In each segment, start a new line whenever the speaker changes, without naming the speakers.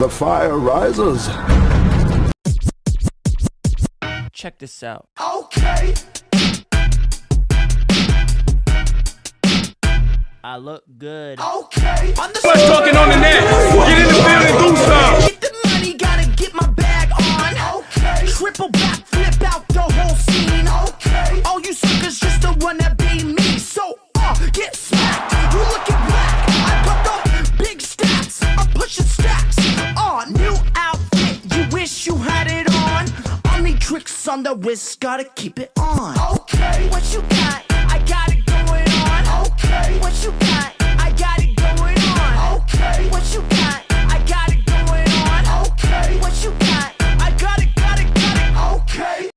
The fire rises.
Check this out.
Okay.
I look good.
Okay.
Let's talking on the net. Get in the building, do some.
Get the money, gotta get my bag on. Okay. Triple back, flip out the whole scene. Okay. All you suckers just don't wanna be me. So, get smacked. You looking black. I got the big stacks. I'm pushing stacks. New outfit. You wish you had it on. Only tricks on the wrist. Gotta keep it on. Okay. What you got? I got it going on. Okay. What you got? I got it going on. Okay. What you got? I got it going on. Okay. What you got? I got it. Okay.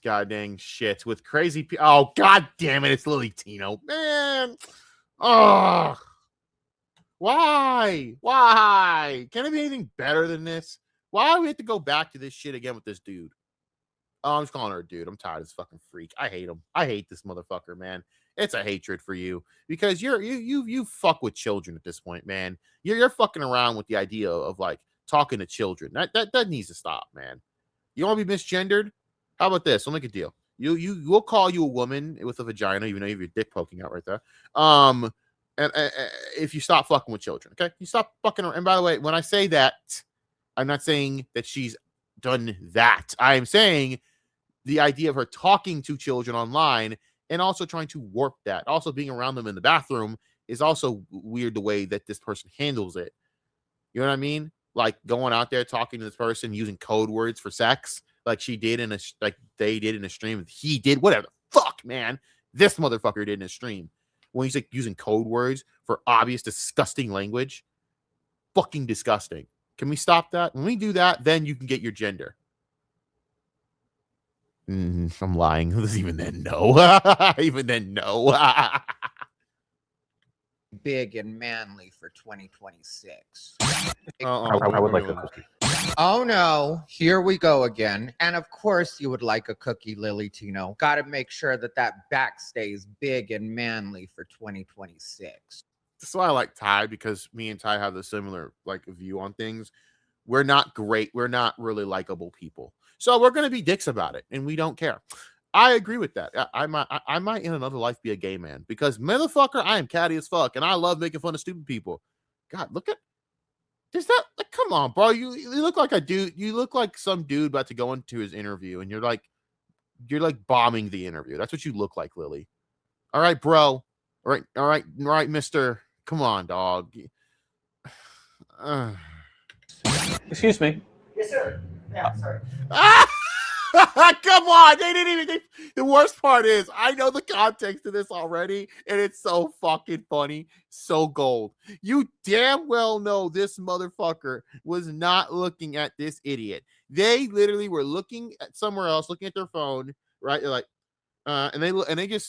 God dang shit with crazy oh god damn it, it's Lily Tino, man. Oh, why can it be anything better than this? Why do we have to go back to this shit again with this dude? Oh, I'm just calling her a dude. I'm tired of this fucking freak. I hate him. I hate this motherfucker, man. It's a hatred for you because you fuck with children at this point, man. You're fucking around with the idea of like talking to children. That needs to stop, man. You want to be misgendered? How about this? We'll make a deal. We'll call you a woman with a vagina, even though you have your dick poking out right there. And if you stop fucking with children, okay? You stop fucking. And by the way, when I say that, I'm not saying that she's done that. I am saying the idea of her talking to children online and also trying to warp that. Also being around them in the bathroom is also weird the way that this person handles it. You know what I mean? Like going out there talking to this person using code words for sex. Like she did they did in a stream. He did, whatever the fuck, man. This motherfucker did in a stream when he's like using code words for obvious, disgusting language. Fucking disgusting. Can we stop that? When we do that, then you can get your gender. I'm lying. Even then, no. Even then, no.
Big and manly for 2026.
I would like a cookie.
Oh no, here we go again. And of course you would like a cookie, Lily Tino. Got to make sure that back stays big and manly for 2026.
That's why I like Ty, because me and Ty have a similar like view on things. We're not great. We're not really likable people. So we're going to be dicks about it, and we don't care. I agree with that. I might in another life be a gay man because motherfucker, I am catty as fuck, and I love making fun of stupid people. God, look at does that like, come on, bro. You look like a dude. You look like some dude about to go into his interview, and you're like bombing the interview. That's what you look like, Lily. All right, bro. All right, mister. Come on, dog.
Excuse me.
Yes, sir. Yeah, sorry.
Come on, they didn't even. The worst part is, I know the context of this already, and it's so fucking funny, so gold. You damn well know this motherfucker was not looking at this idiot. They literally were looking at somewhere else, looking at their phone, right? They're like, and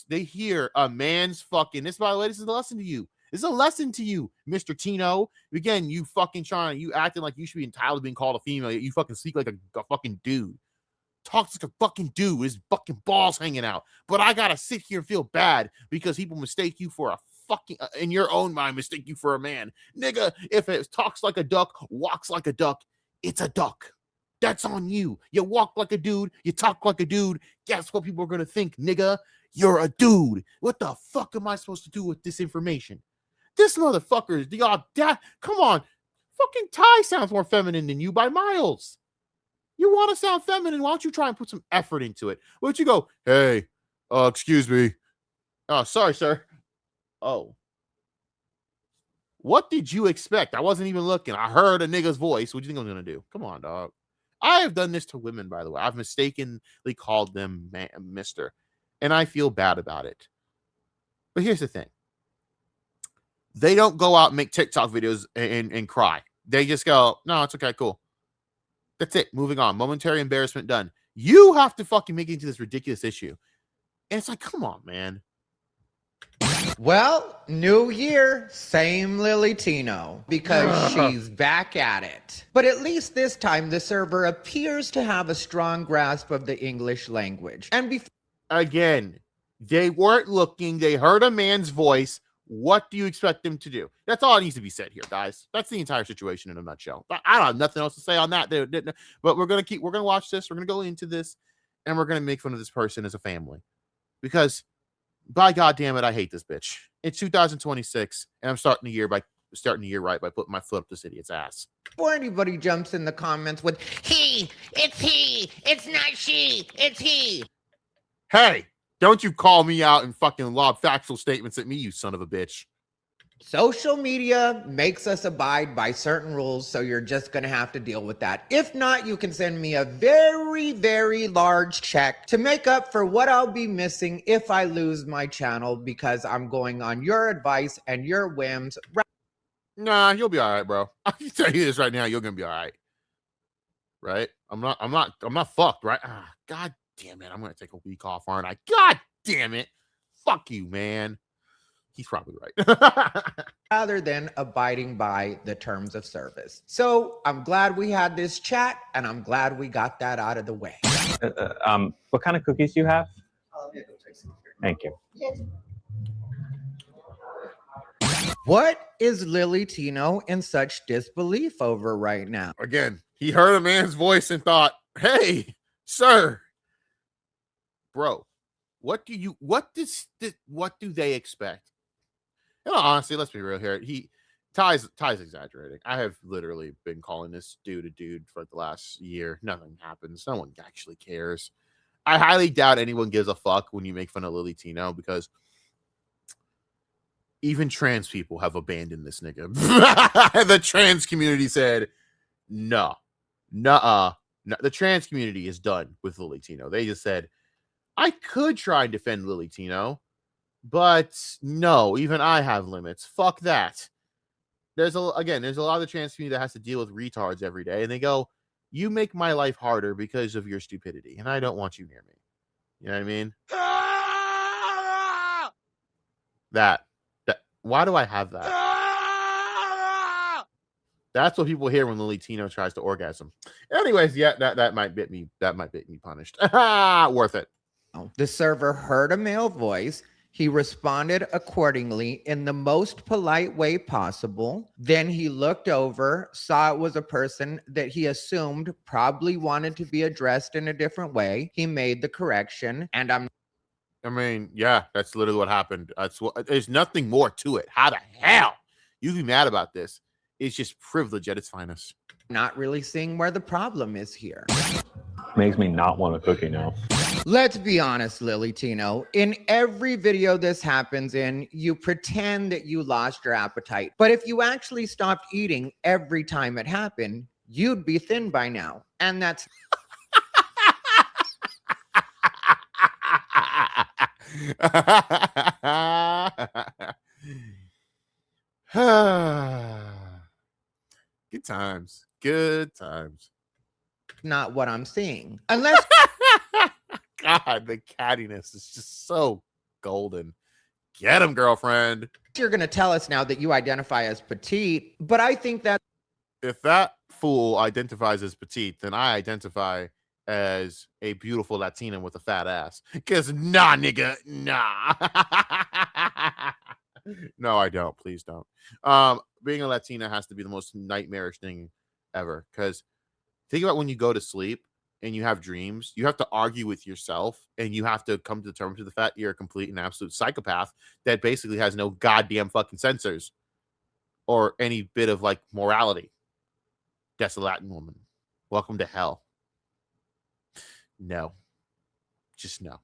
they hear a man's fucking. This, by the way, this is a lesson to you. This is a lesson to you, Mr. Tino. Again, you acting like you should be entitled to being called a female. You fucking speak like a fucking dude. Talks like a fucking dude, his fucking balls hanging out. But I gotta sit here and feel bad because people mistake you for a fucking, in your own mind, mistake you for a man. Nigga, if it talks like a duck, walks like a duck, it's a duck. That's on you. You walk like a dude, you talk like a dude. Guess what people are gonna think, nigga? You're a dude. What the fuck am I supposed to do with this information? This motherfucker is the audacity. Come on. Fucking Ty sounds more feminine than you by miles. You want to sound feminine? Why don't you try and put some effort into it? Why don't you go, hey, excuse me. Oh, sorry, sir. Oh. What did you expect? I wasn't even looking. I heard a nigga's voice. What do you think I was going to do? Come on, dog. I have done this to women, by the way. I've mistakenly called them mister, and I feel bad about it. But here's the thing. They don't go out and make TikTok videos and cry. They just go, no, it's okay, cool. That's it. Moving on. Momentary embarrassment done. You have to fucking make it into this ridiculous issue. And it's like, come on, man.
Well, new year, same Lily Tino, because she's back at it. But at least this time, the server appears to have a strong grasp of the English language. And
again, they weren't looking. They heard a man's voice. What do you expect them to do? That's all that needs to be said here, guys. That's the entire situation in a nutshell. I don't have nothing else to say on that. But we're gonna watch this. We're gonna go into this, and we're gonna make fun of this person as a family, because by God damn it, I hate this bitch. It's 2026, and I'm starting the year right by putting my foot up this idiot's ass.
Before anybody jumps in the comments with he, it's not she, it's he.
Hey, don't you call me out and fucking lob factual statements at me, you son of a bitch.
Social media makes us abide by certain rules, so you're just going to have to deal with that. If not, you can send me a very, very large check to make up for what I'll be missing if I lose my channel, because I'm going on your advice and your whims.
Nah, you'll be all right, bro. I can tell you this right now, you're gonna be all right. Right? I'm not fucked, right? Ah, God damn it. I'm gonna take a week off, aren't I? God damn it. Fuck you, man. He's probably right.
Rather than abiding by the terms of service. So I'm glad we had this chat, and I'm glad we got that out of the way.
What kind of cookies do you have? Thank you.
What is Lily Tino in such disbelief over right now?
Again, he heard a man's voice and thought, hey, sir, bro, what do they expect? You know, honestly, let's be real here. Ty's exaggerating. I have literally been calling this dude a dude for the last year. Nothing happens. No one actually cares. I highly doubt anyone gives a fuck when you make fun of Lily Tino, because even trans people have abandoned this nigga. The trans community said, no. The trans community is done with Lily Tino. They just said, I could try and defend Lily Tino, but no, even I have limits. Fuck that. There's a lot of the trans community that has to deal with retards every day, and they go, you make my life harder because of your stupidity, and I don't want you near me. You know what I mean? That why do I have that? That's what people hear when Lily Tino tries to orgasm. Anyways, yeah, that might get me punished. Worth it.
The server heard a male voice. He responded accordingly in the most polite way possible. Then he looked over, saw it was a person that he assumed probably wanted to be addressed in a different way. He made the correction, and
I mean, yeah, that's literally what happened. There's nothing more to it. How the hell you be mad about this? It's just privilege at its finest.
not really seeing where the problem is here.
Makes me not want a cookie now.
Let's be honest, Lily Tino. In every video this happens in, you pretend that you lost your appetite. But if you actually stopped eating every time it happened, you'd be thin by now. And that's...
Good times. Good times.
not what I'm seeing. Unless...
God, the cattiness is just so golden. Get him, girlfriend.
You're going to tell us now that you identify as petite, but I think that...
If that fool identifies as petite, then I identify as a beautiful Latina with a fat ass. Because nah, nigga, nah. No, I don't. Please don't. Being a Latina has to be the most nightmarish thing ever. Because think about when you go to sleep and you have dreams, you have to argue with yourself and you have to come to terms with the fact you're a complete and absolute psychopath that basically has no goddamn fucking sensors or any bit of like morality. That's a Latin woman. Welcome to hell. No. Just no.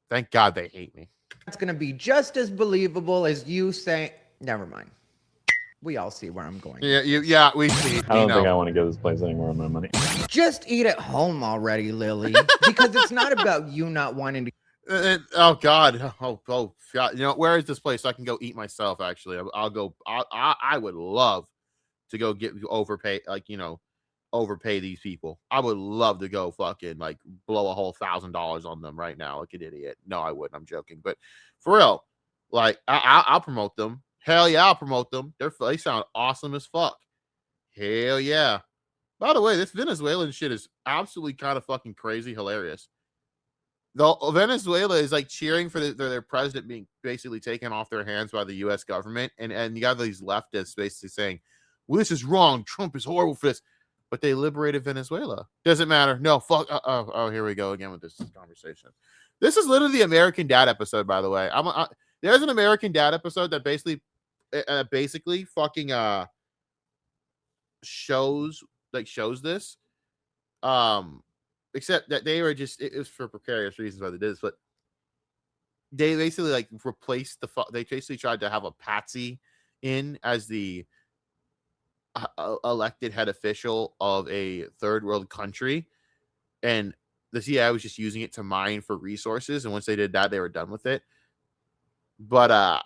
Thank God they hate me.
it's going to be just as believable as you say... Never mind. We all see where I'm going.
Yeah, we see.
I don't think I want to go to this place anymore with my money.
Just eat at home already, Lily. Because it's not about you not wanting to...
Oh God. Oh God. You know, where is this place? So I can go eat myself. Actually, I'll go. I would love to go overpay these people. I would love to go fucking like blow a whole $1,000 on them right now, like an idiot. No, I wouldn't. I'm joking, but for real, like I'll promote them. Hell yeah, I'll promote them. They sound awesome as fuck. Hell yeah. By the way, this Venezuelan shit is absolutely kind of fucking crazy hilarious. Venezuela is like cheering for their president being basically taken off their hands by the U.S. government, and you got these leftists basically saying, "Well, this is wrong. Trump is horrible for this," but they liberated Venezuela. Doesn't matter. No, fuck. Oh, here we go again with this conversation. This is literally the American Dad episode, by the way. There's an American Dad episode that basically fucking shows this. Except that they were just, it was for precarious reasons why they did this, but they basically like replaced they basically tried to have a patsy in as the elected head official of a third world country, and the CIA was just using it to mine for resources, and once they did that, they were done with it. But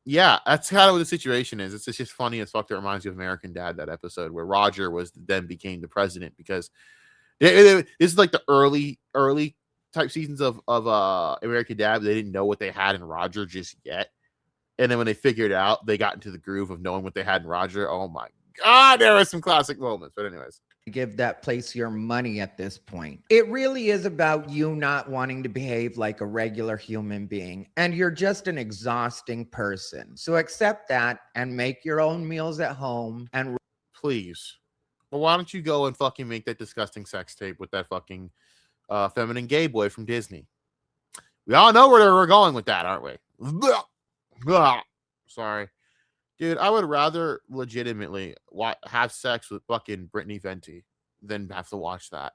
yeah, that's kind of what the situation is. It's just funny as fuck. That reminds you of American Dad, that episode where Roger then became the president, because this is like the early type seasons of American Dad. They didn't know what they had in Roger just yet, and then when they figured it out, they got into the groove of knowing what they had in Roger. Oh my god, there were some classic moments. But anyways,
give that place your money at this point. It really is about you not wanting to behave like a regular human being, and you're just an exhausting person. So accept that and make your own meals at home. And
please, well, why don't you go and fucking make that disgusting sex tape with that fucking feminine gay boy from Disney? We all know where we're going with that, aren't we? Sorry. Dude, I would rather legitimately have sex with fucking Brittany Venti than have to watch that.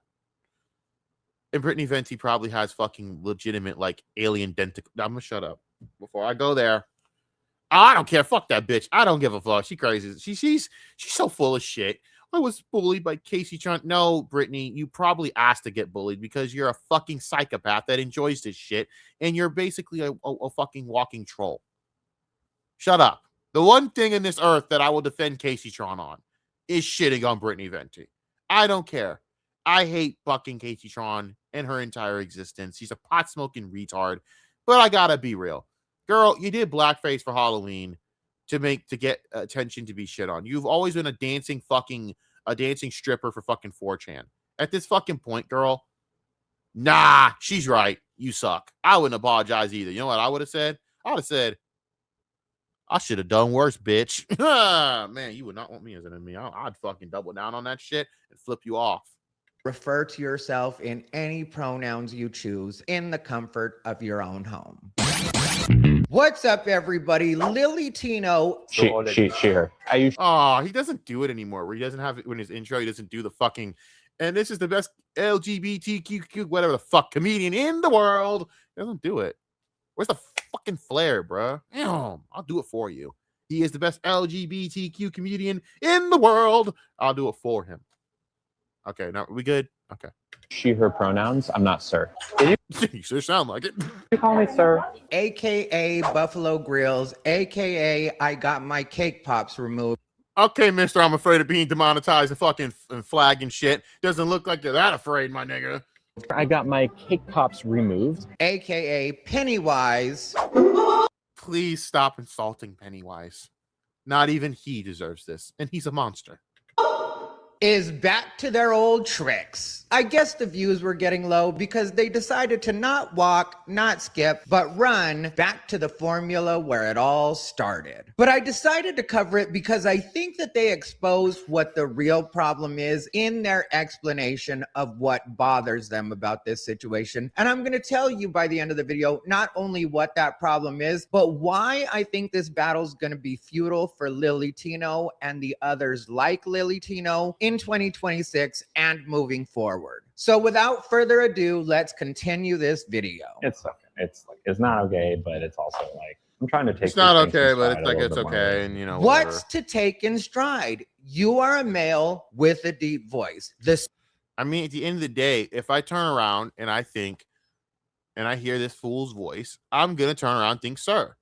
And Brittany Venti probably has fucking legitimate, like, alien dentical. I'm gonna shut up before I go there. I don't care. Fuck that bitch. I don't give a fuck. She crazy. She's so full of shit. I was bullied by Casey Tron. No, Brittany, you probably asked to get bullied because you're a fucking psychopath that enjoys this shit, and you're basically a fucking walking troll. Shut up. The one thing in this earth that I will defend Casey Tron on is shitting on Brittany Venti. I don't care. I hate fucking Casey Tron and her entire existence. She's a pot-smoking retard, but I gotta be real. Girl, you did blackface for Halloween to get attention to be shit on. You've always been a dancing stripper for fucking 4chan. At this fucking point, girl, nah, she's right. You suck. I wouldn't apologize either. You know what I would have said? I would have said, I should have done worse, bitch. Man, you would not want me as an enemy. I'd fucking double down on that shit and flip you off.
refer to yourself in any pronouns you choose in the comfort of your own home. What's up, everybody? Lily Tino.
She, her.
Oh, he doesn't do it anymore. Where he doesn't have it in his intro. He doesn't do the fucking. And this is the best LGBTQ whatever the fuck comedian in the world. He doesn't do it. Where's the fucking flair, bro? I'll do it for you. He is the best LGBTQ comedian in the world. I'll do it for him. Okay, now are we good? Okay.
She, her pronouns. I'm not sir.
You sure sound like it.
You call me sir.
AKA Buffalo Grills, AKA I got my cake pops removed.
Okay, mister, I'm afraid of being demonetized and fucking flag and shit. Doesn't look like you're that afraid, my nigga.
I got my cake pops removed.
AKA Pennywise.
Please stop insulting Pennywise. Not even he deserves this, and he's a monster.
Is back to their old tricks. I guess the views were getting low because they decided to not walk, not skip, but run back to the formula where it all started. But I decided to cover it because I think that they exposed what the real problem is in their explanation of what bothers them about this situation. And I'm going to tell you by the end of the video, not only what that problem is, but why I think this battle is going to be futile for Lily Tino and the others like Lily Tino in 2026 and moving forward. So without further ado, let's continue this video.
It's okay. It's not okay, but it's also like I'm trying to take.
It's not okay, but it's like it's okay, and you know
what's to take in stride. You are a male with a deep voice.
I mean, at the end of the day, if I turn around and I think, and I hear this fool's voice, I'm gonna turn around and think, sir.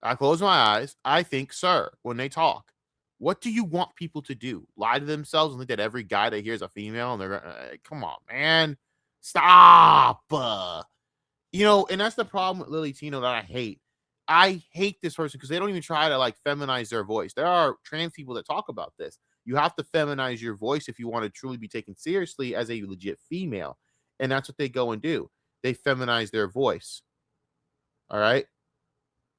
I close my eyes. I think, sir, when they talk. What do you want people to do? Lie to themselves and think that every guy that hears a female and they're come on, man, stop. You know, and that's the problem with Lily Tino that I hate. I hate this person because they don't even try to like feminize their voice. There are trans people that talk about this. You have to feminize your voice if you want to truly be taken seriously as a legit female, and that's what they go and do. they feminize their voice. All right.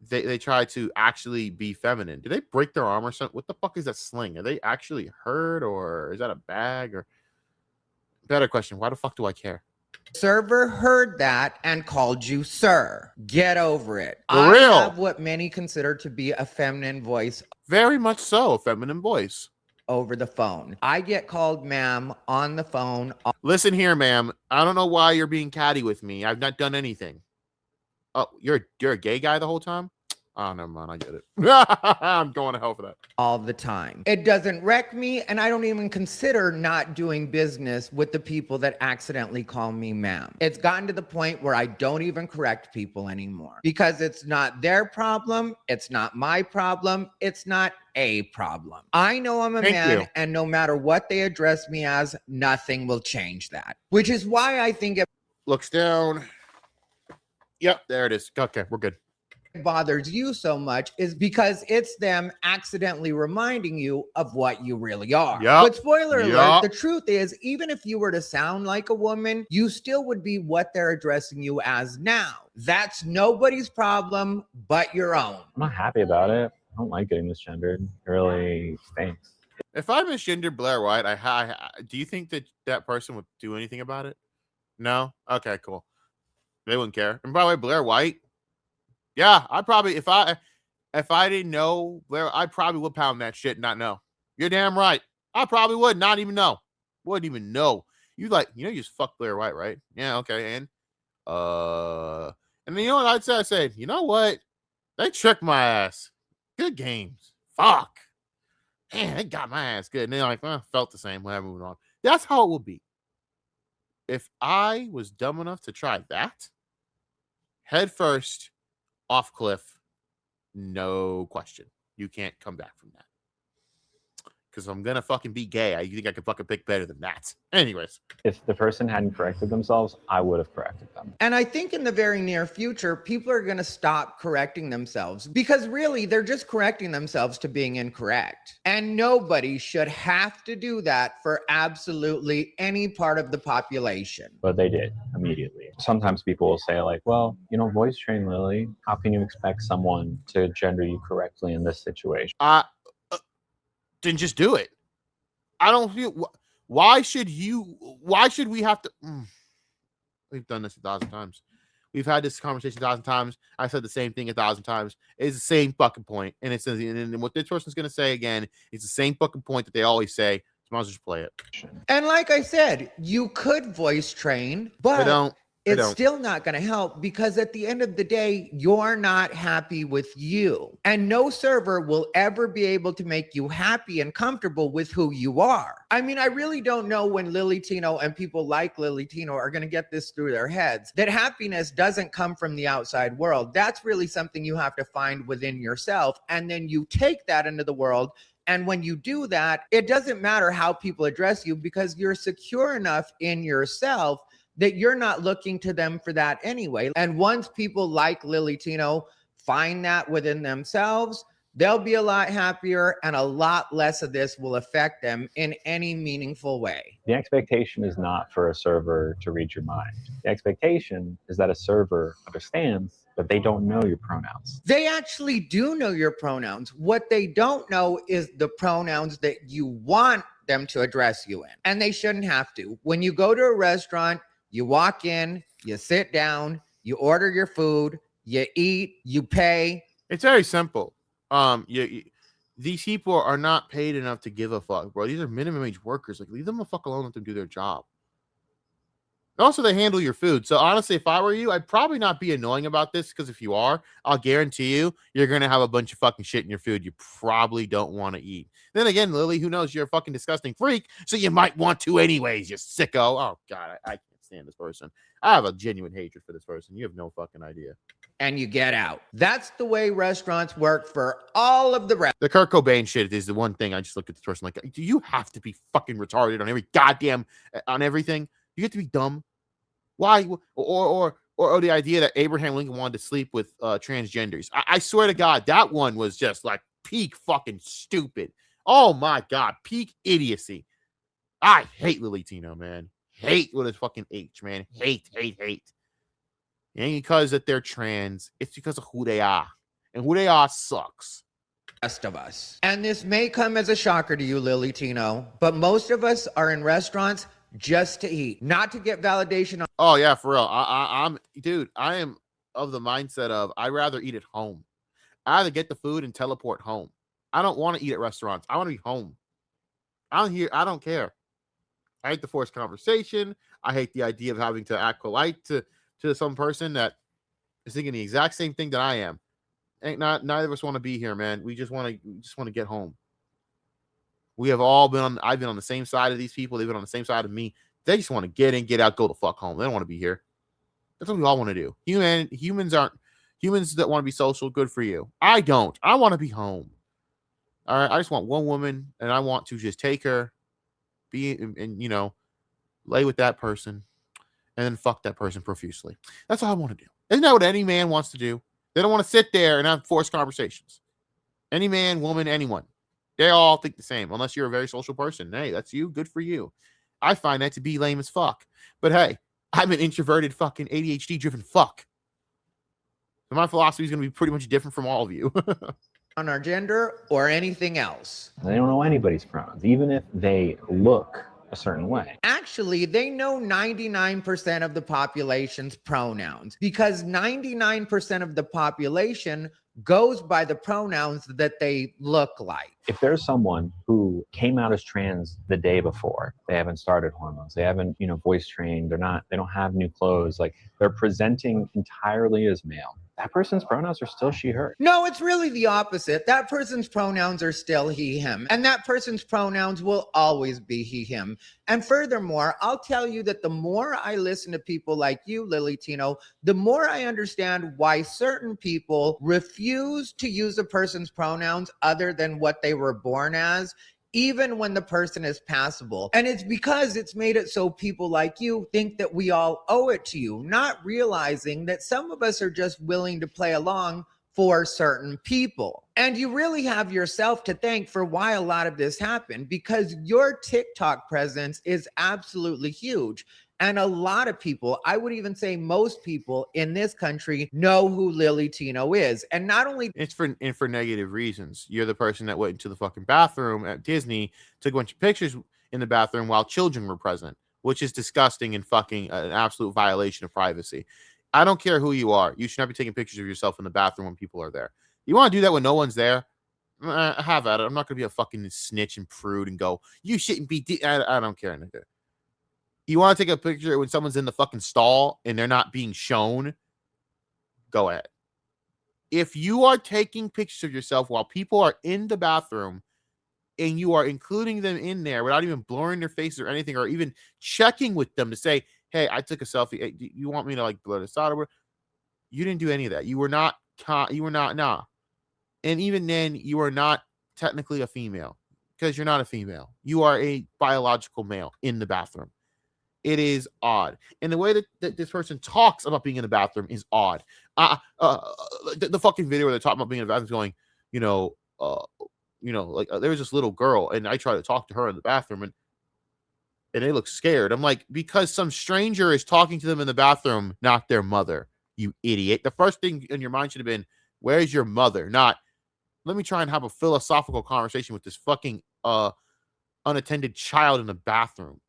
They try to actually be feminine. Did they break their arm or something? What the fuck is that sling? Are they actually hurt, or is that a bag? Or better question, why the fuck do I care?
Server heard that and called you sir. Get over it.
For
I
real.
have what many consider to be a feminine voice
Very much so, a feminine voice.
over the phone. I get called ma'am on the phone.
Listen here, ma'am. I don't know why you're being catty with me. I've not done anything. Oh, you're a gay guy the whole time? Oh, never mind. I get it. I'm going to hell for that.
All the time. It doesn't wreck me, and I don't even consider not doing business with the people that accidentally call me ma'am. It's gotten to the point where I don't even correct people anymore because it's not their problem, it's not my problem, it's not a problem. I know I'm a man, and no matter what they address me as, nothing will change that. Which is why I think it
looks down. Yep, there it is. Okay, we're good.
Bothers you so much is because it's them accidentally reminding you of what you really are. But spoiler alert, the truth is, even if you were to sound like a woman, you still would be what they're addressing you as now. That's nobody's problem but your own.
I'm not happy about it. I don't like getting misgendered. It really stinks.
If I misgendered Blair White, do you think that that person would do anything about it? No? Okay, cool. They wouldn't care. And by the way, Blair White, yeah, I probably, if I didn't know Blair, I probably would pound that shit and not know. You're damn right. I probably would not even know. Wouldn't even know. You you just fucked Blair White, right? Yeah, okay. And then you know what I'd say? I'd say, you know what? They tricked my ass. Good games. Fuck. Man, they got my ass good. And they're like, well, felt the same. Whatever, moving on. That's how it will be. If I was dumb enough to try that, head first, off cliff, no question. You can't come back from that. Because I'm gonna fucking be gay. You think I can fucking pick better than that? Anyways,
if the person hadn't corrected themselves, I would have corrected them.
And I think in the very near future, people are going to stop correcting themselves because really they're just correcting themselves to being incorrect. And nobody should have to do that for absolutely any part of the population.
But they did immediately. Sometimes people will say like, well, voice train Lily. How can you expect someone to gender you correctly in this situation?
Then just do it. I don't feel. Why should we have to? We've done this 1,000 times. We've had this conversation 1,000 times. I said the same thing 1,000 times. It's the same fucking point. And it's and what this person's going to say again, it's the same fucking point that they always say. So might as well just play it.
And like I said, you could voice train, but it's still not going to help because at the end of the day, you're not happy with you. And no server will ever be able to make you happy and comfortable with who you are. I mean, I really don't know when Lily Tino and people like Lily Tino are going to get this through their heads, that happiness doesn't come from the outside world. That's really something you have to find within yourself. And then you take that into the world. And when you do that, it doesn't matter how people address you because you're secure enough in yourself that you're not looking to them for that anyway. And once people like Lily Tino find that within themselves, they'll be a lot happier and a lot less of this will affect them in any meaningful way.
The expectation is not for a server to read your mind. The expectation is that a server understands that they don't know your pronouns.
They actually do know your pronouns. What they don't know is the pronouns that you want them to address you in. And they shouldn't have to. When you go to a restaurant, you walk in, you sit down, you order your food, you eat, you pay.
It's very simple. These people are not paid enough to give a fuck, bro. These are minimum wage workers. Like, leave them the fuck alone. Let them do their job. Also, they handle your food. So honestly, if I were you, I'd probably not be annoying about this because if you are, I'll guarantee you're going to have a bunch of fucking shit in your food you probably don't want to eat. Then again, Lily, who knows? You're a fucking disgusting freak, so you might want to anyways, you sicko. Oh, God, I can't stand this person. I have a genuine hatred for this person. You have no fucking idea.
And you get out. That's the way restaurants work for all of the rest.
The Kurt Cobain shit is the one thing I just look at this person like, do you have to be fucking retarded on every goddamn, on everything? You get to be dumb. Why? Or the idea that Abraham Lincoln wanted to sleep with transgenders. I swear to God, that one was just like peak fucking stupid. Oh my God, peak idiocy. I hate Lily Tino, man. Hate with his fucking H, man. Hate. It ain't because that they're trans. It's because of who they are. And who they are sucks.
Rest of us. And this may come as a shocker to you, Lily Tino, but most of us are in restaurants just to eat, not to get validation.
Oh yeah, for real. I am of the mindset of I'd rather eat at home. I either get the food and teleport home. I don't want to eat at restaurants. I want to be home. I'm here. I don't care. I hate the forced conversation. I hate the idea of having to act polite to some person that is thinking the exact same thing that I am. Neither of us want to be here, man. We just want to get home. We have all been I've been on the same side of these people. They've been on the same side of me. They just want to get in, get out, go the fuck home. They don't want to be here. That's what we all want to do. Humans that want to be social. Good for you. I don't. I want to be home. All right. I just want one woman, and I want to just take her, be and lay with that person, and then fuck that person profusely. That's all I want to do. Isn't that what any man wants to do? They don't want to sit there and have forced conversations. Any man, woman, anyone. They all think the same, unless you're a very social person. Hey, that's you. Good for you. I find that to be lame as fuck. But hey, I'm an introverted fucking ADHD-driven fuck. So my philosophy is going to be pretty much different from all of you.
On our gender or anything else.
They don't know anybody's pronouns, even if they look a certain way.
Actually, they know 99% of the population's pronouns because 99% of the population goes by the pronouns that they look like.
If there's someone who came out as trans the day before, they haven't started hormones, they haven't, voice trained, they don't have new clothes, like they're presenting entirely as male, that person's pronouns are still she, her.
No, it's really the opposite. That person's pronouns are still he, him. And that person's pronouns will always be he, him. And furthermore, I'll tell you that the more I listen to people like you, Lily Tino, the more I understand why certain people refuse to use a person's pronouns other than what they were born as, even when the person is passable. And it's because it's made it so people like you think that we all owe it to you, not realizing that some of us are just willing to play along for certain people. And you really have yourself to thank for why a lot of this happened, because your TikTok presence is absolutely huge. And a lot of people, I would even say most people in this country, know who Lily Tino is. And not only
It's for negative reasons. You're the person that went into the fucking bathroom at Disney, took a bunch of pictures in the bathroom while children were present, which is disgusting and fucking an absolute violation of privacy. I don't care who you are. You should not be taking pictures of yourself in the bathroom when people are there. You want to do that when no one's there? Have at it. I'm not going to be a fucking snitch and prude and go, you shouldn't be. I don't care. You want to take a picture when someone's in the fucking stall and they're not being shown? Go ahead. If you are taking pictures of yourself while people are in the bathroom and you are including them in there without even blurring their faces or anything, or even checking with them to say, hey, I took a selfie. Hey, do you want me to like blur this out? Or you didn't do any of that. You were not, nah. And even then, you are not technically a female because you're not a female. You are a biological male in the bathroom. It is odd. And the way that this person talks about being in the bathroom is odd. The fucking video where they're talking about being in the bathroom is going, like there was this little girl and I tried to talk to her in the bathroom and they look scared. I'm like, because some stranger is talking to them in the bathroom, not their mother, you idiot. The first thing in your mind should have been, where's your mother? Not, let me try and have a philosophical conversation with this fucking unattended child in the bathroom.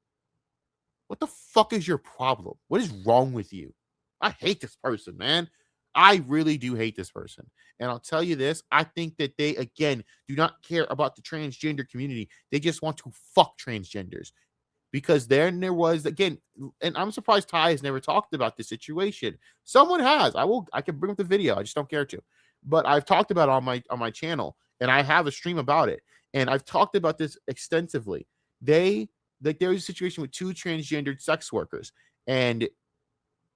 What the fuck is your problem? What is wrong with you? I hate this person, man. I really do hate this person. And I'll tell you this, I think that they, again, do not care about the transgender community. They just want to fuck transgenders. Because then there was, again, and I'm surprised Ty has never talked about this situation. Someone has. I can bring up the video. I just don't care to. But I've talked about it on my channel, and I have a stream about it. And I've talked about this extensively. There was a situation with two transgendered sex workers, and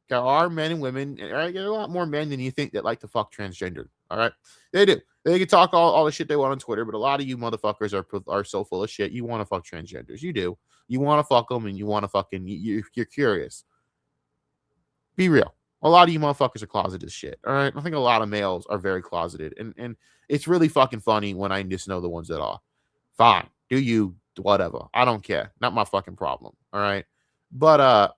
there are men and women. There are a lot more men than you think that like to fuck transgendered. All right, they do. They can talk all the shit they want on Twitter, but a lot of you motherfuckers are so full of shit. You want to fuck transgenders. You do. You want to fuck them, and you want to fucking. You're curious. Be real. A lot of you motherfuckers are closeted as shit. All right, I think a lot of males are very closeted, and it's really fucking funny when I just know the ones that are. Fine, do you? Whatever. I don't care. Not my fucking problem. All right. But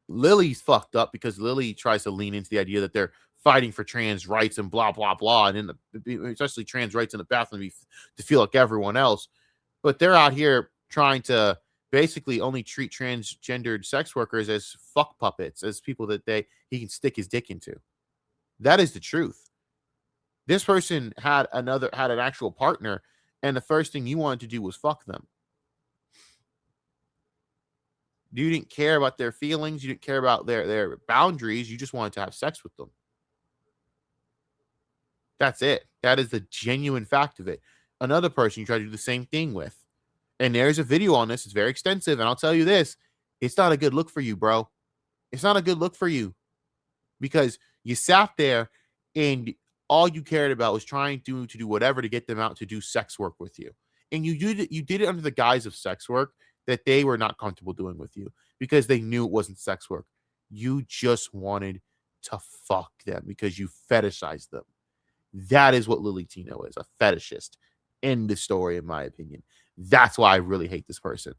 Lily's fucked up because Lily tries to lean into the idea that they're fighting for trans rights and blah blah blah, and especially trans rights in the bathroom to feel like everyone else. But they're out here trying to basically only treat transgendered sex workers as fuck puppets, as people that he can stick his dick into. That is the truth. This person had an actual partner, and the first thing you wanted to do was fuck them. You didn't care about their feelings. You didn't care about their boundaries. You just wanted to have sex with them. That's it. That is the genuine fact of it. Another person you try to do the same thing with. And there's a video on this. It's very extensive. And I'll tell you this. It's not a good look for you, bro. It's not a good look for you. Because you sat there and all you cared about was trying to do whatever to get them out to do sex work with you. And you did it under the guise of sex work that they were not comfortable doing with you because they knew it wasn't sex work. You just wanted to fuck them because you fetishized them. That is what Lily Tino is, a fetishist. End the story, in my opinion. That's why I really hate this person.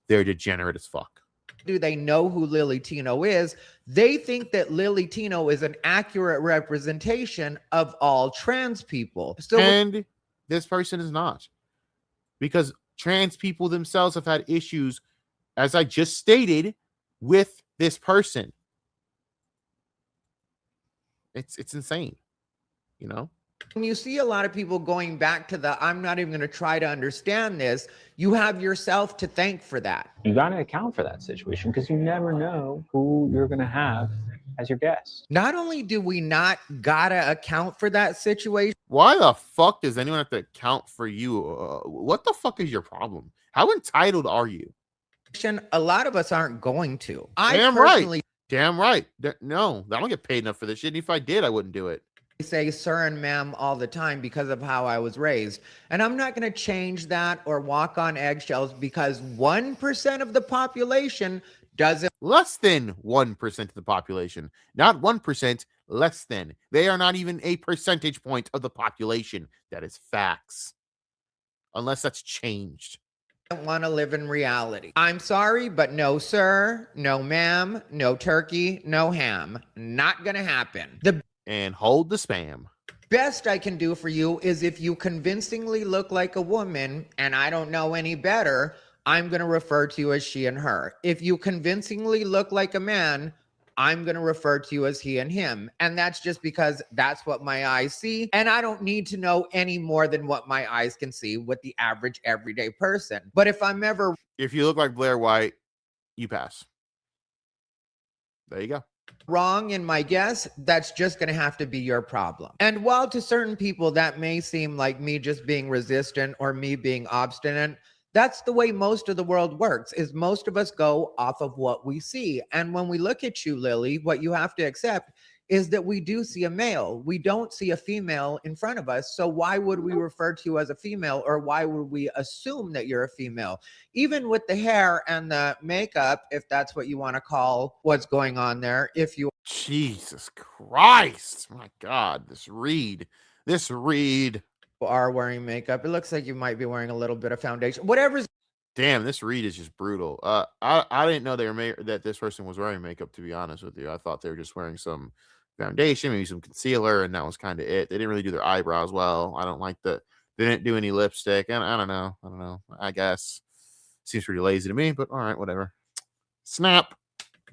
They're degenerate as fuck.
Do they know who Lily Tino is? They think that Lily Tino is an accurate representation of all trans people.
And this person is not. Because trans people themselves have had issues, as I just stated, with this person. It's insane, you know?
When you see a lot of people going back to the I'm not even going to try to understand this, you have yourself to thank for that.
You got to account for that situation because you never know who you're going to have as your guest.
Not only do we not gotta account for that situation.
Why the fuck does anyone have to account for you? What the fuck is your problem? How entitled are you?
A lot of us aren't going to.
Damn right. No, I don't get paid enough for this shit. And if I did, I wouldn't do it.
Say sir and ma'am all the time because of how I was raised. And I'm not going to change that or walk on eggshells because 1% of the population doesn't.
Less than 1% of the population. Not 1%, less than. They are not even a percentage point of the population. That is facts. Unless that's changed.
Want to live in reality. I'm sorry, but no sir, no ma'am, no turkey, no ham. Not going to happen.
And hold the spam.
Best I can do for you is if you convincingly look like a woman and I don't know any better, I'm going to refer to you as she and her. If you convincingly look like a man, I'm going to refer to you as he and him. And that's just because that's what my eyes see. And I don't need to know any more than what my eyes can see with the average everyday person. But if
you look like Blair White, you pass. There you go.
Wrong in my guess, that's just going to have to be your problem. And while to certain people that may seem like me just being resistant or me being obstinate, that's the way most of the world works, is most of us go off of what we see. And when we look at you, Lily, what you have to accept is that we do see a male. We don't see a female in front of us. So why would we refer to you as a female, or why would we assume that you're a female? Even with the hair and the makeup, if that's what you want to call what's going on there, if you
Jesus Christ. My God, this read
are wearing makeup, it looks like you might be wearing a little bit of foundation. Whatever's
Damn, this read is just brutal. I didn't know that this person was wearing makeup, to be honest with you. I thought they were just wearing some foundation, maybe some concealer, and that was kind of it. They didn't really do their eyebrows well. I don't like that. They didn't do any lipstick, and I don't know. I guess seems pretty lazy to me, but all right, whatever. Snap.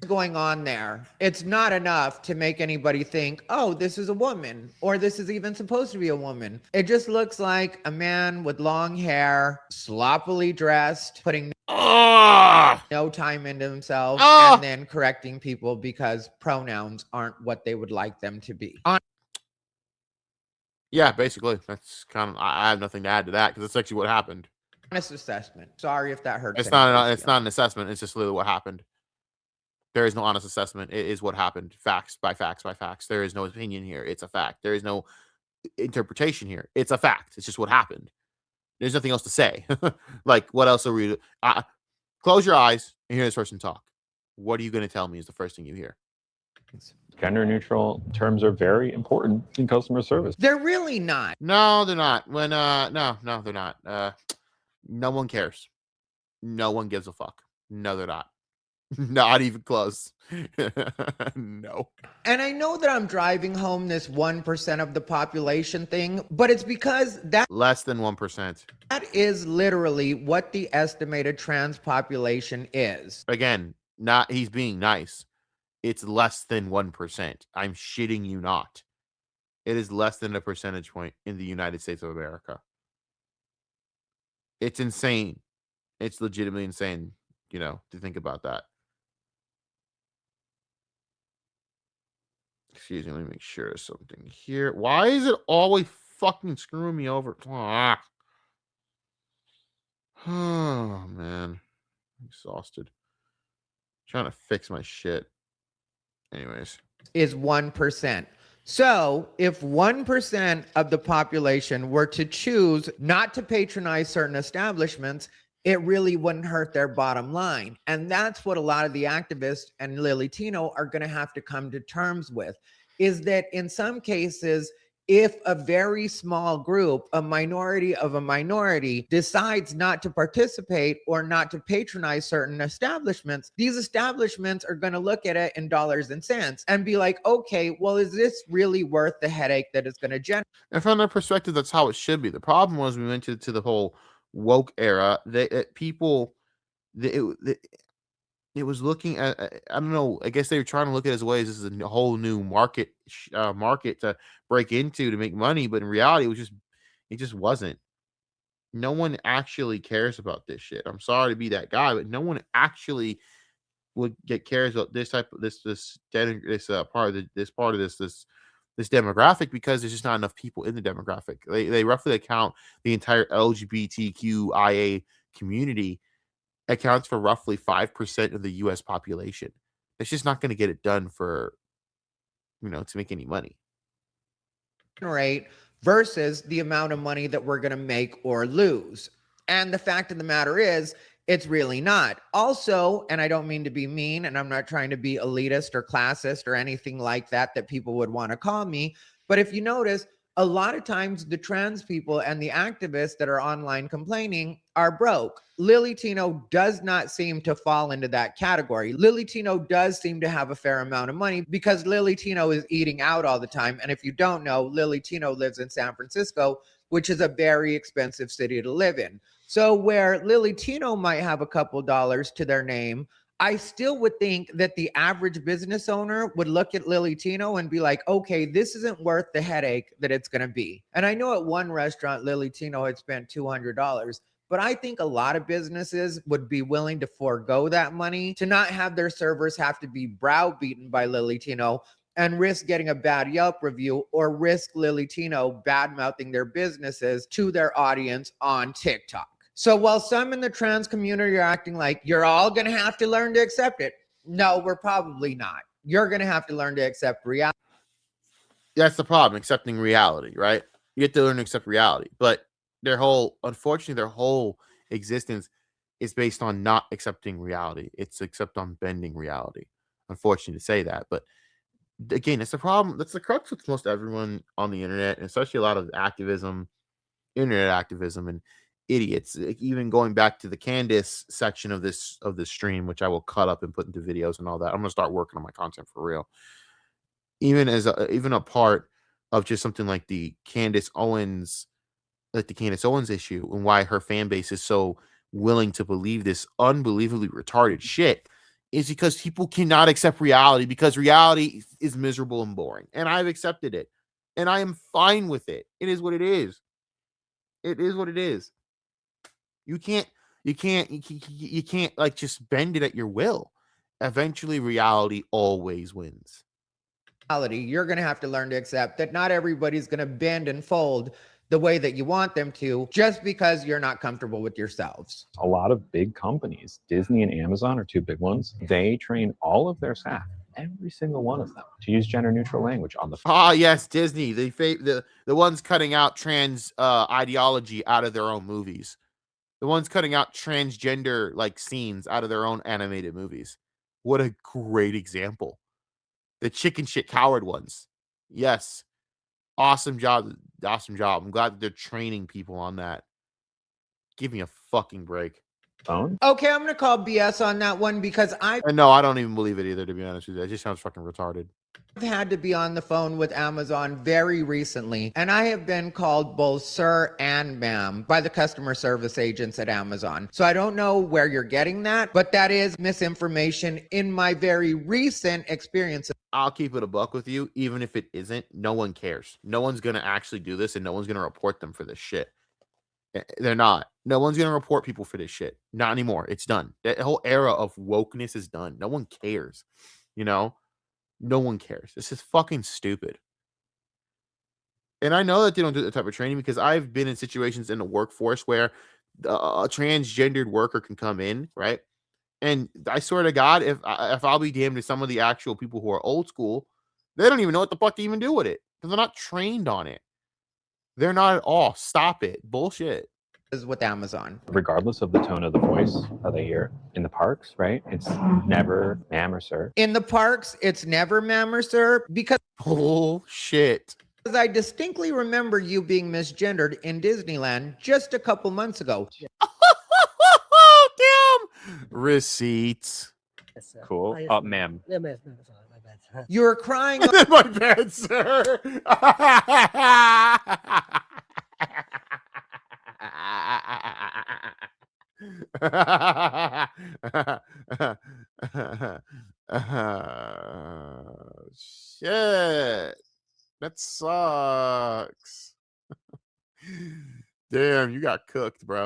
going on there. It's not enough to make anybody think, oh, this is a woman, or this is even supposed to be a woman. It just looks like a man with long hair, sloppily dressed, putting no time into himself, and then correcting people because pronouns aren't what they would like them to be.
Yeah, basically. That's kind of, I have nothing to add to that because that's actually what happened.
Honest assessment. Sorry if that hurts.
It's not an assessment. It's just literally what happened. There is no honest assessment. It is what happened. Facts by facts by facts. There is no opinion here. It's a fact. There is no interpretation here. It's a fact. It's just what happened. There's nothing else to say. Like, what else are we? Close your eyes and hear this person talk. What are you going to tell me is the first thing you hear?
Gender neutral terms are very important in customer service.
They're really not.
No, they're not. When no, they're not. No one cares. No one gives a fuck. No, they're not. Not even close. No.
And I know that I'm driving home this 1% of the population thing, but it's because
Less than 1%.
that is literally what the estimated trans population is.
Again, not he's being nice. It's less than 1%. I'm shitting you not. It is less than a percentage point in the United States of America. It's insane. It's legitimately insane, to think about that. Excuse me, let me make sure there's something here. Why is it always fucking screwing me over? Ah. Oh, man. I'm exhausted. Trying to fix my shit. Anyways.
Is 1%. So, if 1% of the population were to choose not to patronize certain establishments, it really wouldn't hurt their bottom line. And that's what a lot of the activists and Lily Tino are going to have to come to terms with, is that in some cases, if a very small group, a minority of a minority, decides not to participate or not to patronize certain establishments, these establishments are going to look at it in dollars and cents and be like, okay, well, is this really worth the headache that it's going to generate?
And from their perspective, that's how it should be. The problem was we went to the whole woke era. It was looking at, I don't know, I guess they were trying to look at it as ways this is a whole new market to break into to make money, but in reality it just wasn't. No one actually cares about this shit. I'm sorry to be that guy, but no one actually would get cares about this type of this demographic, because there's just not enough people in the demographic. They roughly account the entire LGBTQIA community accounts for roughly 5% of the US population. It's just not going to get it done for, to make any money.
Rate versus the amount of money that we're going to make or lose. And the fact of the matter is, it's really not. Also, and I don't mean to be mean, and I'm not trying to be elitist or classist or anything like that people would want to call me, but if you notice, a lot of times the trans people and the activists that are online complaining are broke. Lily Tino does not seem to fall into that category. Lily Tino does seem to have a fair amount of money because Lily Tino is eating out all the time. And if you don't know, Lily Tino lives in San Francisco, which is a very expensive city to live in. So where Lily Tino might have a couple dollars to their name, I still would think that the average business owner would look at Lily Tino and be like, okay, this isn't worth the headache that it's going to be. And I know at one restaurant, Lily Tino had spent $200, but I think a lot of businesses would be willing to forego that money to not have their servers have to be browbeaten by Lily Tino and risk getting a bad Yelp review or risk Lily Tino bad-mouthing their businesses to their audience on TikTok. So while some in the trans community are acting like you're all going to have to learn to accept it, no, we're probably not. You're going to have to learn to accept reality.
That's the problem, accepting reality, right? You have to learn to accept reality. But unfortunately, their whole existence is based on not accepting reality. It's except on bending reality. Unfortunate to say that, but again, it's the problem. That's the crux with most everyone on the internet, and especially a lot of internet activism, and idiots. Like, even going back to the Candace section of this stream, which I will cut up and put into videos and all that. I'm gonna start working on my content for real. Even a part of just something like the Candace Owens issue, and why her fan base is so willing to believe this unbelievably retarded shit, is because people cannot accept reality, because reality is miserable and boring. And I've accepted it. And I am fine with it. It is what it is. It is what it is. You can't like just bend it at your will. Eventually reality always wins.
You're going to have to learn to accept that not everybody's going to bend and fold the way that you want them to just because you're not comfortable with yourselves.
A lot of big companies, Disney and Amazon are two big ones, they train all of their staff, every single one of them, to use gender neutral language on the
Yes, Disney, the ones cutting out trans ideology out of their own movies. The ones cutting out transgender like scenes out of their own animated movies. What a great example. The chicken shit coward ones. Yes. Awesome job. Awesome job. I'm glad that they're training people on that. Give me a fucking break.
phone.
Okay, I'm gonna call BS on that one because I've
And no, I don't even believe it either, to be honest with you. It just sounds fucking retarded.
had to be on the phone with Amazon very recently, and I have been called both sir and ma'am by the customer service agents at Amazon. So I don't know where you're getting that, but that is misinformation in my very recent experience.
I'll keep it a buck with you. Even if it isn't, no one cares. No one's going to actually do this, and no one's going to report them for this shit. They're not. No one's going to report people for this shit. Not anymore. It's done. That whole era of wokeness is done. No one cares. You know? No one cares. This is fucking stupid. And I know that they don't do that type of training because I've been in situations in the workforce where a transgendered worker can come in, right? And I swear to God, if I'll be damned to some of the actual people who are old school, they don't even know what the fuck to even do with it because they're not trained on it. They're not at all. Stop it. Bullshit.
With Amazon.
Regardless of the tone of the voice that they hear in the parks, right? It's never ma'am or sir.
In the parks, it's never ma'am or sir because
Bullshit.
I distinctly remember you being misgendered in Disneyland just a couple months ago.
Damn. Receipts.
Cool. Ma'am.
Yeah, ma'am, sorry, my bad.
You were crying
My bad, sir. Shit. That sucks. Damn, you got cooked, bro.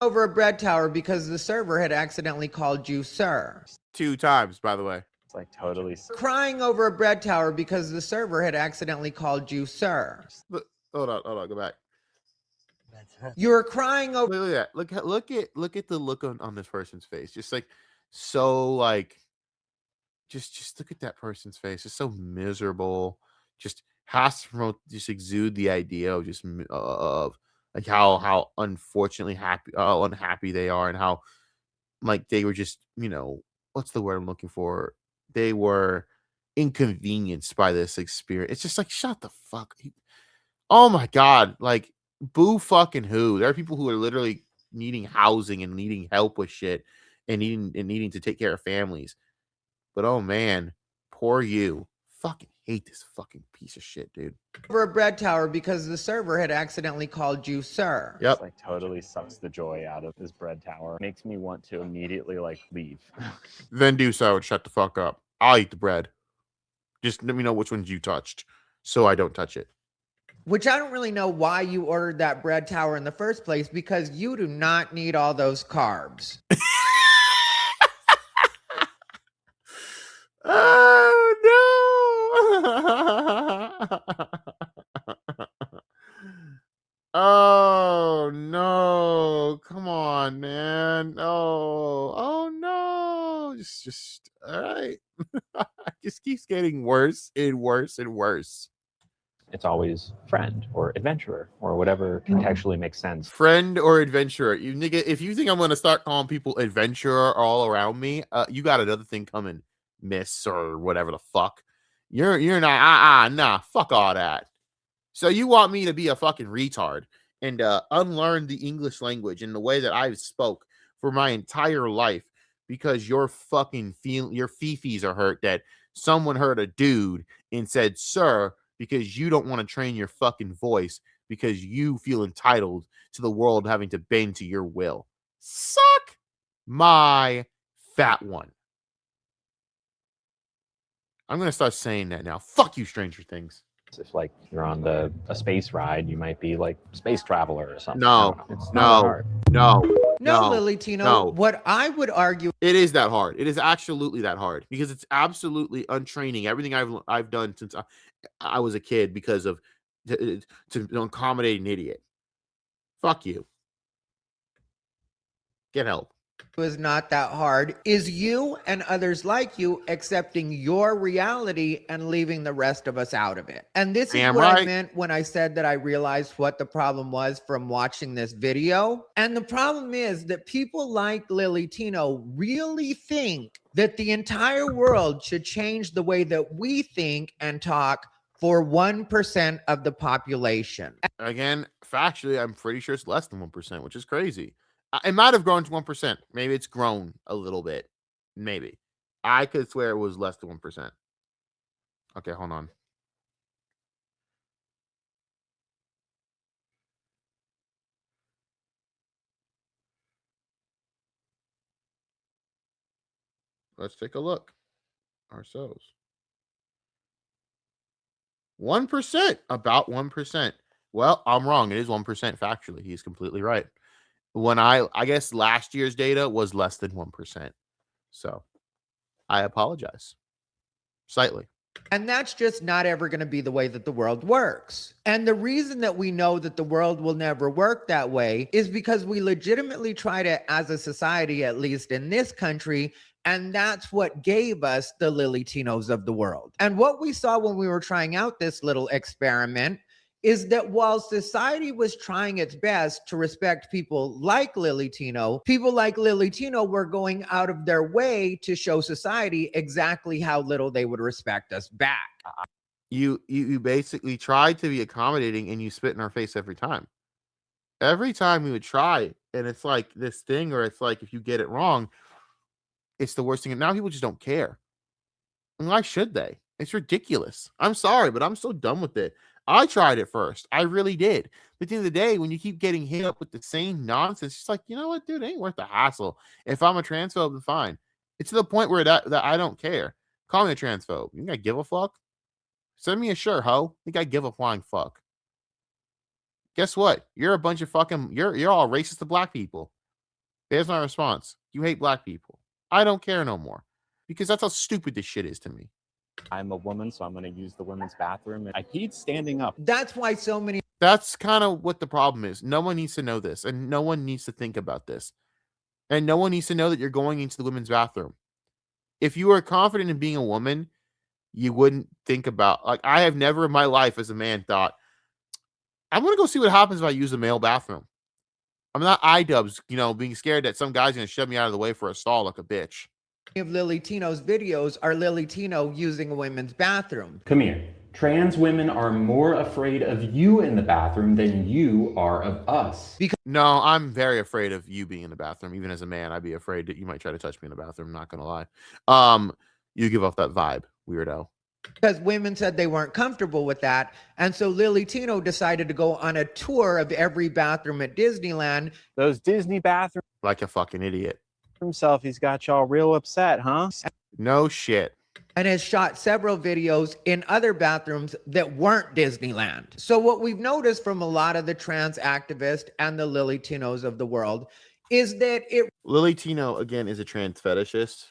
over a bread tower because the server had accidentally called you sir.
2 times, by the way.
It's like totally.
Crying over a bread tower because the server had accidentally called you sir.
Hold on, go back.
You were crying over.
Look at that. Look at the look on this person's face. Just like so like just look at that person's face. It's so miserable. Just has to promote, just exude the idea of just of like how unfortunately unhappy they are and how like they were just, what's the word I'm looking for? They were inconvenienced by this experience. It's just like shut the fuck. Oh my god, like boo fucking who? There are people who are literally needing housing and needing help with shit and needing to take care of families. But oh man, poor you. Fucking hate this fucking piece of shit, dude.
Over a bread tower because the server had accidentally called you sir.
Yep.
It's like totally sucks the joy out of this bread tower. Makes me want to immediately like leave.
Then do so and shut the fuck up. I'll eat the bread. Just let me know which ones you touched so I don't touch it.
Which I don't really know why you ordered that bread tower in the first place because you do not need all those carbs.
Oh no. Oh no. Come on, man. Oh no. Just all right. Just keeps getting worse and worse and worse.
It's always friend or adventurer or whatever contextually makes sense.
Friend or adventurer. You nigga, if you think I'm gonna start calling people adventurer all around me, you got another thing coming, miss or whatever the fuck. You're not nah, fuck all that. So you want me to be a fucking retard and unlearn the English language in the way that I've spoke for my entire life because your fucking your fifis are hurt that someone heard a dude and said, sir, because you don't want to train your fucking voice because you feel entitled to the world having to bend to your will. Suck my fat one. I'm going to start saying that now. Fuck you, Stranger Things.
If like you're on a space ride, you might be like space traveler or something.
No,
it's not that hard.
No,
no,
Lily Tino.
no.
What I would argue
It is that hard. It is absolutely that hard because it's absolutely untraining. Everything I've done since I was a kid because of to accommodate an idiot. Fuck you. Get help.
is not that hard is you and others like you accepting your reality and leaving the rest of us out of it. And this is
Damn
what I
right.
meant when I said that I realized what the problem was from watching this video. And the problem is that people like Lily Tino really think that the entire world should change the way that we think and talk for 1% of the population.
Again, factually, I'm pretty sure it's less than 1%, which is crazy. It might have grown to 1%. Maybe it's grown a little bit. Maybe. I could swear it was less than 1%. Okay, hold on. Let's take a look ourselves. 1%, about 1%. Well, I'm wrong. It is 1% factually. He's completely right. When I guess last year's data was less than 1%. So I apologize slightly.
And that's just not ever going to be the way that the world works. And the reason that we know that the world will never work that way is because we legitimately try to, as a society, at least in this country, and that's what gave us the Lily Tinos of the world. And what we saw when we were trying out this little experiment is that while society was trying its best to respect people like Lily Tino, people like Lily Tino were going out of their way to show society exactly how little they would respect us back.
You basically tried to be accommodating and you spit in our face every time. Every time we would try, and it's like this thing, or it's like if you get it wrong, it's the worst thing. And now people just don't care. And why should they? It's ridiculous. I'm sorry, but I'm so done with it. I tried it first. I really did. But at the end of the day, when you keep getting hit up with the same nonsense, it's like, you know what, dude, it ain't worth the hassle. If I'm a transphobe, then fine. It's to the point where that I don't care. Call me a transphobe. You think I give a fuck? Send me a shirt, ho. Think I give a flying fuck? Guess what? You're a bunch of fucking. You're all racist to black people. There's my response. You hate black people. I don't care no more because that's how stupid this shit is to me.
I'm a woman, so I'm going to use the women's bathroom. I peed standing up.
That's why so many.
That's kind of what the problem is. No one needs to know this, and no one needs to think about this, and no one needs to know that you're going into the women's bathroom. If you are confident in being a woman, you wouldn't think about, like, I have never in my life as a man thought, I'm going to go see what happens if I use a male bathroom. I'm not iDubbbz, being scared that some guy's going to shove me out of the way for a stall like a bitch.
Of Lily Tino's videos are Lily Tino using a women's bathroom.
Come here. Trans women are more afraid of you in the bathroom than you are of us.
No, I'm very afraid of you being in the bathroom. Even as a man, I'd be afraid that you might try to touch me in the bathroom. I'm not going to lie. You give off that vibe, weirdo.
Because women said they weren't comfortable with that. And so Lily Tino decided to go on a tour of every bathroom at Disneyland.
Those Disney bathrooms
Like a fucking idiot.
himself, he's got y'all real upset, huh?
No shit.
And has shot several videos in other bathrooms that weren't Disneyland. So what we've noticed from a lot of the trans activists and the Lily Tinos of the world is that
Lily Tino, again, is a trans fetishist.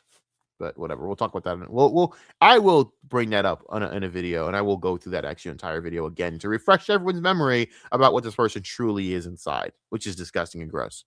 But whatever, we'll talk about that. I will bring that up in a video, and I will go through that entire video again to refresh everyone's memory about what this person truly is inside, which is disgusting and gross.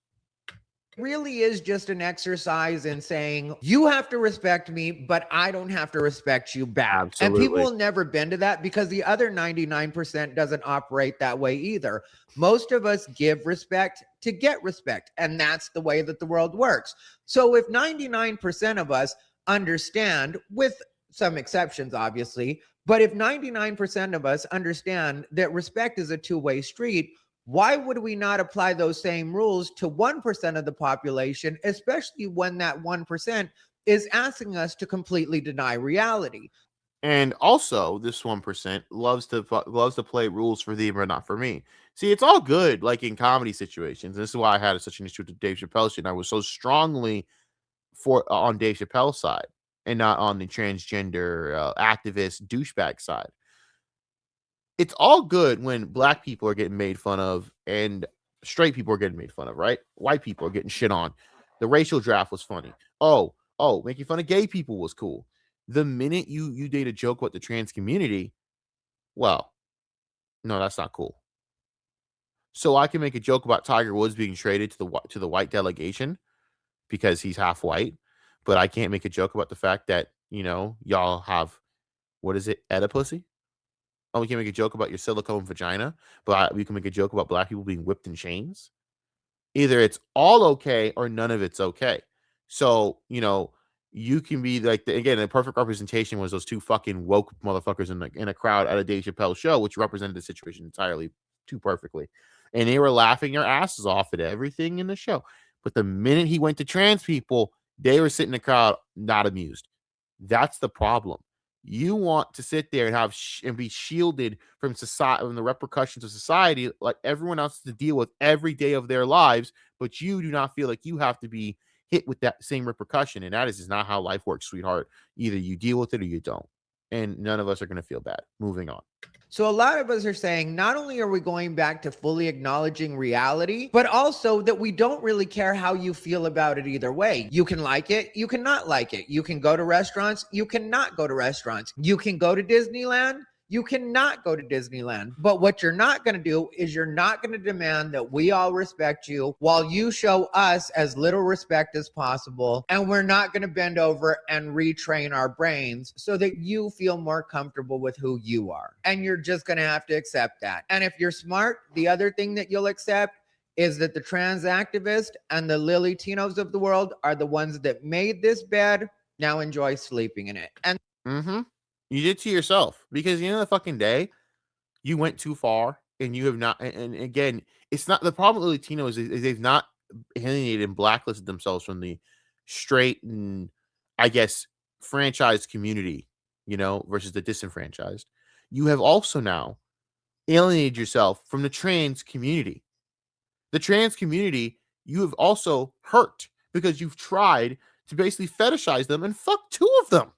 really is just an exercise in saying, you have to respect me, but I don't have to respect you back.
Absolutely.
And people will never bend to that because the other 99% doesn't operate that way either. Most of us give respect to get respect, and that's the way that the world works. So if 99% of us understand, with some exceptions, obviously, but if 99% of us understand that respect is a two-way street, why would we not apply those same rules to 1% of the population, especially when that 1% is asking us to completely deny reality?
And also, this 1% loves to play rules for them or not for me. See, it's all good, like in comedy situations. This is why I had such an issue with the Dave Chappelle shit. I was so strongly on Dave Chappelle's side and not on the transgender activist douchebag side. It's all good when black people are getting made fun of and straight people are getting made fun of, right? White people are getting shit on. The racial draft was funny. Oh, making fun of gay people was cool. The minute you date a joke about the trans community, well, no, that's not cool. So I can make a joke about Tiger Woods being traded to the white delegation because he's half white, but I can't make a joke about the fact that, y'all have, what is it, Oedipus? Oh, we can make a joke about your silicone vagina, but we can make a joke about black people being whipped in chains. Either it's all okay or none of it's okay. So, you can be like again, the perfect representation was those two fucking woke motherfuckers in a crowd at a Dave Chappelle show, which represented the situation entirely too perfectly. And they were laughing their asses off at everything in the show. But the minute he went to trans people, they were sitting in the crowd not amused. That's the problem. You want to sit there and have and be shielded from society, from the repercussions of society, like everyone else to deal with every day of their lives, but you do not feel like you have to be hit with that same repercussion. And that is just not how life works, sweetheart. Either you deal with it or you don't. And none of us are going to feel bad. Moving on.
So a lot of us are saying not only are we going back to fully acknowledging reality, but also that we don't really care how you feel about it either way. You can like it, you can not like it. You can go to restaurants, you cannot go to restaurants. You can go to Disneyland, you cannot go to Disneyland. But what you're not going to do is you're not going to demand that we all respect you while you show us as little respect as possible. And we're not going to bend over and retrain our brains so that you feel more comfortable with who you are. And you're just going to have to accept that. And if you're smart, the other thing that you'll accept is that the trans activist and the Lily Tinos of the world are the ones that made this bed. Now enjoy sleeping in it. And
you did to yourself, because at the end of the fucking day, you went too far, and you have not. And again, it's not the problem with Latino is they've not alienated and blacklisted themselves from the straight and, I guess, franchise community, versus the disenfranchised. You have also now alienated yourself from the trans community. The trans community you have also hurt because you've tried to basically fetishize them and fuck two of them.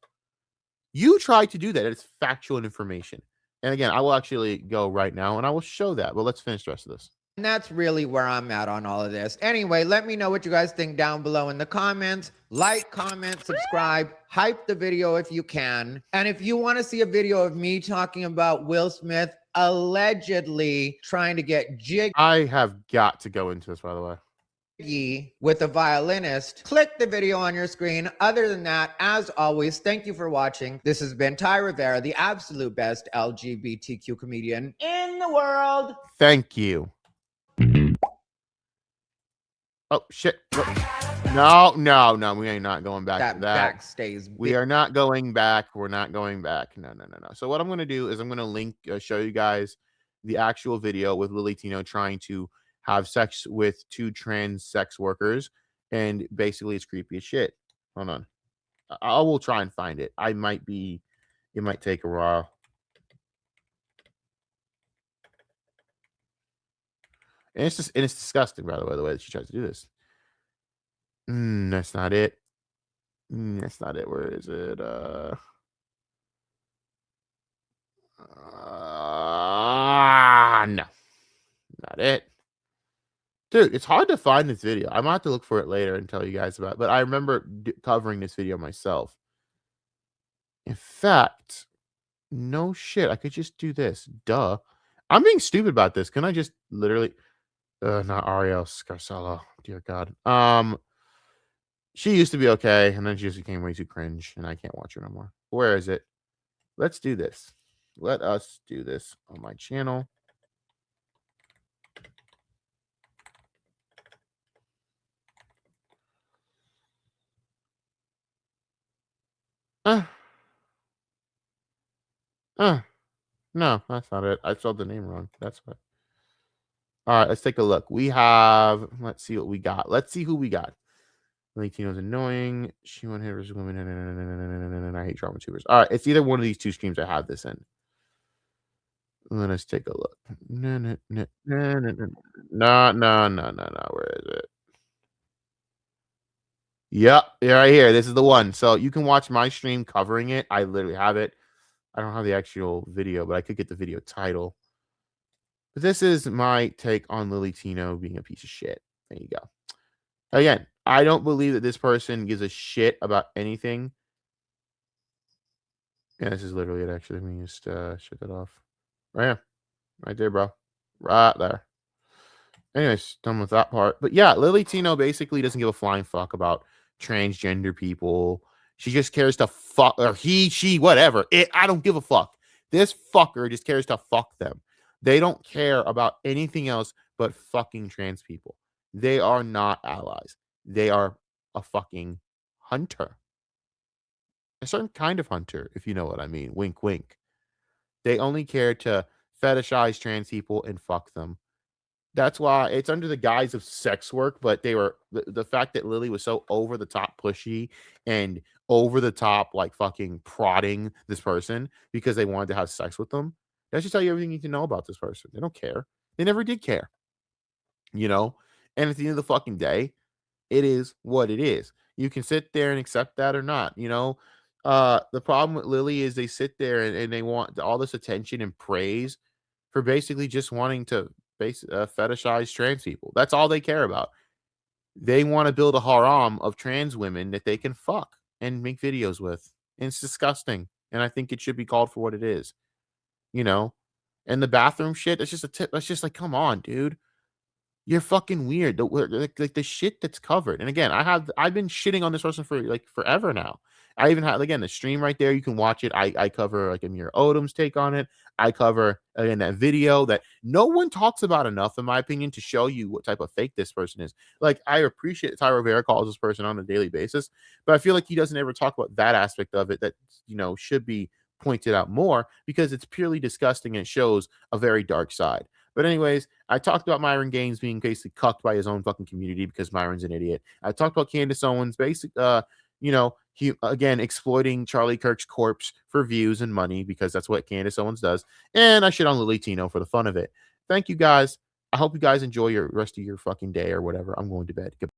You tried to do that. It's factual information. And again, I will actually go right now and I will show that. But let's finish the rest of this.
And that's really where I'm at on all of this. Anyway, let me know what you guys think down below in the comments. Like, comment, subscribe, hype the video if you can. And if you want to see a video of me talking about Will Smith allegedly trying to get jiggy,
I have got to go into this, by the way,
with a violinist, click the video on your screen. Other than that, as always, thank you for watching. This has been Ty Rivera, the absolute best LGBTQ comedian in the world.
Thank you. Oh, shit. No. We are not going back to that.
Backstage.
We are not going back. We're not going back. No. So what I'm going to do is I'm going to link, show you guys the actual video with Lily Tino trying to have sex with two trans sex workers, and basically it's creepy as shit. Hold on. I will try and find it. It might take a while. And it's disgusting, by the way that she tries to do this. That's not it. That's not it. Where is it? No. Not it. Dude, it's hard to find this video. I might have to look for it later and tell you guys about it. But I remember covering this video myself. In fact, no shit. I could just do this. Duh. I'm being stupid about this. Can I just literally... not Ariel Scarcella. Dear God. She used to be okay, and then she just became way too cringe, and I can't watch her no more. Where is it? Let's do this. Let us do this on my channel. No, that's not it. I spelled the name wrong. That's what. All right, let's take a look. Let's see what we got. Let's see who we got. Tino's annoying. She won hitters women. I hate drama tubers. All right, it's either one of these two streams I have this in. Let us take a look. No. Where is it? Yep, right here. This is the one. So you can watch my stream covering it. I literally have it. I don't have the actual video, but I could get the video title. But this is my take on Lily Tino being a piece of shit. There you go. Again, I don't believe that this person gives a shit about anything. Yeah, this is literally it, actually. Let me just shut that off. Right here. Right there, bro. Right there. Anyways, done with that part. But yeah, Lily Tino basically doesn't give a flying fuck about transgender people. She just cares to fuck, or he, she, whatever. I don't give a fuck. This fucker just cares to fuck them. They don't care about anything else but fucking trans people. They are not allies. They are a fucking hunter. a certain kind of hunter, if you know what I mean. Wink, wink. They only care to fetishize trans people and fuck them. That's why it's under the guise of sex work, but they were the fact that Lily was so over the top pushy and over the top, like fucking prodding this person because they wanted to have sex with them. That should tell you everything you need to know about this person. They don't care. They never did care, you know? And at the end of the fucking day, it is what it is. You can sit there and accept that or not, you know? The problem with Lily is they sit there and they want all this attention and praise for basically just wanting to fetishize trans people. That's all they care about. They want to build a harem of trans women that they can fuck and make videos with. And it's disgusting. And I think it should be called for what it is, you know? And the bathroom shit, that's just a tip. That's just like, come on, dude. You're fucking weird. Like the shit that's covered. And again, I've been shitting on this person for like forever now. I even have again the stream right there. You can watch it. I cover like Amir Odom's take on it. I cover again that video that no one talks about enough, in my opinion, to show you what type of fake this person is. Like I appreciate that Ty Rivera calls this person on a daily basis, but I feel like he doesn't ever talk about that aspect of it that should be pointed out more because it's purely disgusting and it shows a very dark side. But anyways, I talked about Myron Gaines being basically cucked by his own fucking community because Myron's an idiot. I talked about Candace Owens he again exploiting Charlie Kirk's corpse for views and money because that's what Candace Owens does. And I shit on Lily Tino for the fun of it. Thank you guys. I hope you guys enjoy your rest of your fucking day or whatever. I'm going to bed. Goodbye.